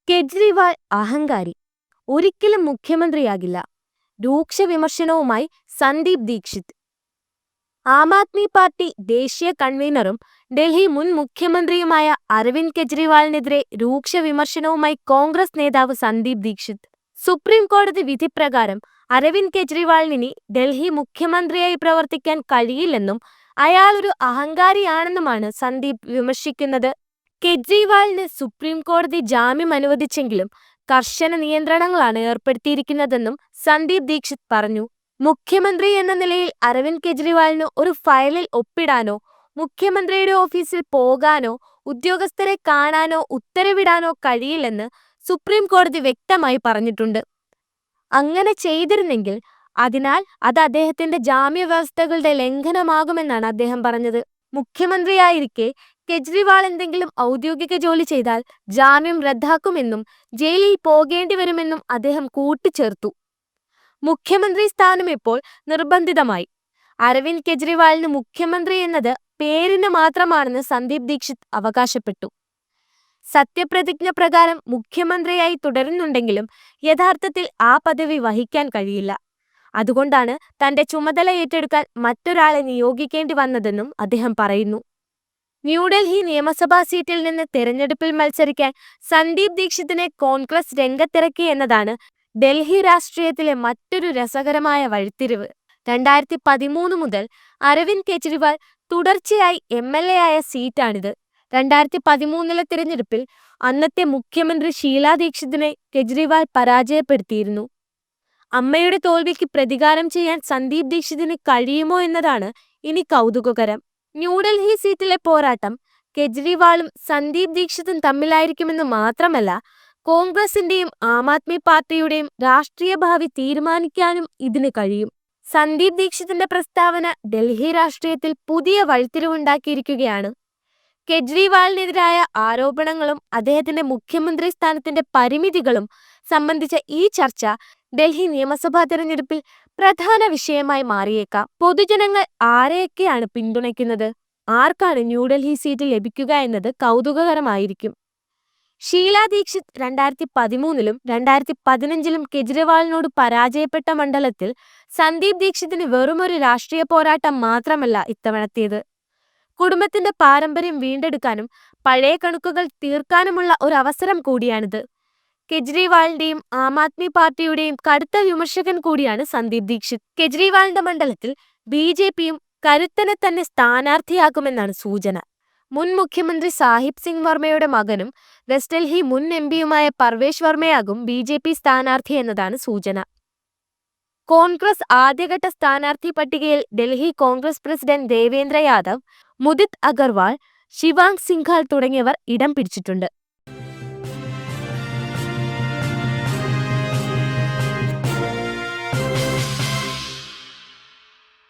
കെജ്രിവാൾ അഹങ്കാരി, ഒരിക്കലും മുഖ്യമന്ത്രിയാകില്ല. രൂക്ഷ വിമർശനവുമായി സന്ദീപ് ദീക്ഷിത്. ആം ആദ്മി പാർട്ടി ദേശീയ കൺവീനറും ഡൽഹി മുൻ മുഖ്യമന്ത്രിയുമായ അരവിന്ദ് കെജ്രിവാളിനെതിരെ രൂക്ഷ വിമർശനവുമായി കോൺഗ്രസ് നേതാവ് സന്ദീപ് ദീക്ഷിത്. സുപ്രീം കോടതി വിധിപ്രകാരം അരവിന്ദ് കെജ്രിവാളിന് ഡൽഹി മുഖ്യമന്ത്രിയായി പ്രവർത്തിക്കാൻ കഴിയില്ലെന്നും അയാളൊരു അഹങ്കാരിയാണെന്നുമാണ് സന്ദീപ് വിമർശിക്കുന്നത്. കെജ്രിവാളിന് സുപ്രീം കോടതി ജാമ്യം അനുവദിച്ചെങ്കിലും കർശന നിയന്ത്രണങ്ങളാണ് ഏർപ്പെടുത്തിയിരിക്കുന്നതെന്നും സന്ദീപ് ദീക്ഷിത് പറഞ്ഞു. മുഖ്യമന്ത്രി എന്ന നിലയിൽ അരവിന്ദ് കെജ്രിവാളിന് ഒരു ഫയലിൽ ഒപ്പിടാനോ മുഖ്യമന്ത്രിയുടെ ഓഫീസിൽ പോകാനോ ഉദ്യോഗസ്ഥരെ കാണാനോ ഉത്തരവിടാനോ കഴിയില്ലെന്ന് സുപ്രീം കോടതി വ്യക്തമായി പറഞ്ഞിട്ടുണ്ട്. അങ്ങനെ ചെയ്തിരുന്നെങ്കിൽ അതിനാൽ അത് അദ്ദേഹത്തിന്റെ ജാമ്യവ്യവസ്ഥകളുടെ ലംഘനമാകുമെന്നാണ് അദ്ദേഹം പറഞ്ഞത്. മുഖ്യമന്ത്രിയായിരിക്കെ കെജ്രിവാൾ എന്തെങ്കിലും ഔദ്യോഗിക ജോലി ചെയ്താൽ ജാമ്യം റദ്ദാക്കുമെന്നും ജയിലിൽ പോകേണ്ടി വരുമെന്നും അദ്ദേഹം കൂട്ടിച്ചേർത്തു. മുഖ്യമന്ത്രി സ്ഥാനം ഇപ്പോൾ നിർബന്ധിതമായി. അരവിന്ദ് കെജ്രിവാളിന് മുഖ്യമന്ത്രി എന്നത് പേരിന് മാത്രമാണെന്ന് സന്ദീപ് ദീക്ഷിത് അവകാശപ്പെട്ടു. സത്യപ്രതിജ്ഞ പ്രകാരം മുഖ്യമന്ത്രിയായി തുടരുന്നുണ്ടെങ്കിലും യഥാർത്ഥത്തിൽ ആ പദവി വഹിക്കാൻ കഴിയില്ല. അതുകൊണ്ടാണ് തന്റെ ചുമതല ഏറ്റെടുക്കാൻ മറ്റൊരാളെ നിയോഗിക്കേണ്ടി വന്നതെന്നും അദ്ദേഹം പറയുന്നു. ന്യൂഡൽഹി നിയമസഭാ സീറ്റിൽ നിന്ന് തെരഞ്ഞെടുപ്പിൽ മത്സരിക്കാൻ സന്ദീപ് ദീക്ഷിതിനെ കോൺഗ്രസ് രംഗത്തിറക്കി എന്നതാണ് ഡൽഹി രാഷ്ട്രീയത്തിലെ മറ്റൊരു രസകരമായ വഴിത്തിരിവ്. 2013 മുതൽ അരവിന്ദ് കെജ്രിവാൾ തുടർച്ചയായി MLA ആയ സീറ്റാണിത്. 2013 തിരഞ്ഞെടുപ്പിൽ അന്നത്തെ മുഖ്യമന്ത്രി ഷീലാ ദീക്ഷിതിനെ കെജ്രിവാൾ പരാജയപ്പെടുത്തിയിരുന്നു. അമ്മയുടെ തോൽവിക്ക് പ്രതികാരം ചെയ്യാൻ സന്ദീപ് ദീക്ഷിതിന് കഴിയുമോ എന്നതാണ് ഇനി കൗതുകകരം. ന്യൂഡൽഹി സീറ്റിലെ പോരാട്ടം കെജ്രിവാളും സന്ദീപ് ദീക്ഷിതും തമ്മിലായിരിക്കുമെന്ന് മാത്രമല്ല, കോൺഗ്രസിന്റെയും ആം ആദ്മി പാർട്ടിയുടെയും രാഷ്ട്രീയ ഭാവി തീരുമാനിക്കാനും ഇതിന് കഴിയും. സന്ദീപ് ദീക്ഷിതിന്റെ പ്രസ്താവന ഡൽഹി രാഷ്ട്രീയത്തിൽ പുതിയ വഴിത്തിരിവുണ്ടാക്കിയിരിക്കുകയാണ്. കെജ്രിവാളിനെതിരായ ആരോപണങ്ങളും അദ്ദേഹത്തിന്റെ മുഖ്യമന്ത്രി സ്ഥാനത്തിന്റെ പരിമിതികളും സംബന്ധിച്ച ഈ ചർച്ച ഡൽഹി നിയമസഭാ തെരഞ്ഞെടുപ്പിൽ പ്രധാന വിഷയമായി മാറിയേക്കാം. പൊതുജനങ്ങൾ ആരെയൊക്കെയാണ് പിന്തുണയ്ക്കുന്നത്, ആർക്കാണ് ന്യൂഡൽഹി സീറ്റ് ലഭിക്കുക എന്നത് കൗതുകകരമായിരിക്കും. ഷീലാ ദീക്ഷിത് 2013 2015 കെജ്രിവാളിനോട് പരാജയപ്പെട്ട മണ്ഡലത്തിൽ സന്ദീപ് ദീക്ഷിതിന് വെറുമൊരു രാഷ്ട്രീയ പോരാട്ടം മാത്രമല്ല ഇത്തവണത്തേത്. കുടുംബത്തിന്റെ പാരമ്പര്യം വീണ്ടെടുക്കാനും പഴയ കണക്കുകൾ തീർക്കാനുമുള്ള ഒരു അവസരം കൂടിയാണിത്. കെജ്രിവാളിന്റെയും ആം ആദ്മി പാർട്ടിയുടെയും കടുത്ത വിമർശകൻ കൂടിയാണ് സന്ദീപ് ദീക്ഷിത്. കെജ്രിവാളിന്റെ മണ്ഡലത്തിൽ BJPയും കരുത്തനെ തന്നെ സ്ഥാനാർത്ഥിയാക്കുമെന്നാണ് സൂചന. മുൻ മുഖ്യമന്ത്രി സാഹിബ് സിംഗ് വർമ്മയുടെ മകനും വെസ്റ്റ് ഡൽഹി മുൻ MPയുമായ പർവേഷ് വർമ്മയാകും BJP സ്ഥാനാർത്ഥി എന്നതാണ് സൂചന. കോൺഗ്രസ് ആദ്യഘട്ട സ്ഥാനാർത്ഥി പട്ടികയിൽ ഡൽഹി കോൺഗ്രസ് പ്രസിഡന്റ് ദേവേന്ദ്ര യാദവ്, മുദിത് അഗർവാൾ, ശിവാംഗ് സിംഘാൽ തുടങ്ങിയവർ ഇടം പിടിച്ചിട്ടുണ്ട്.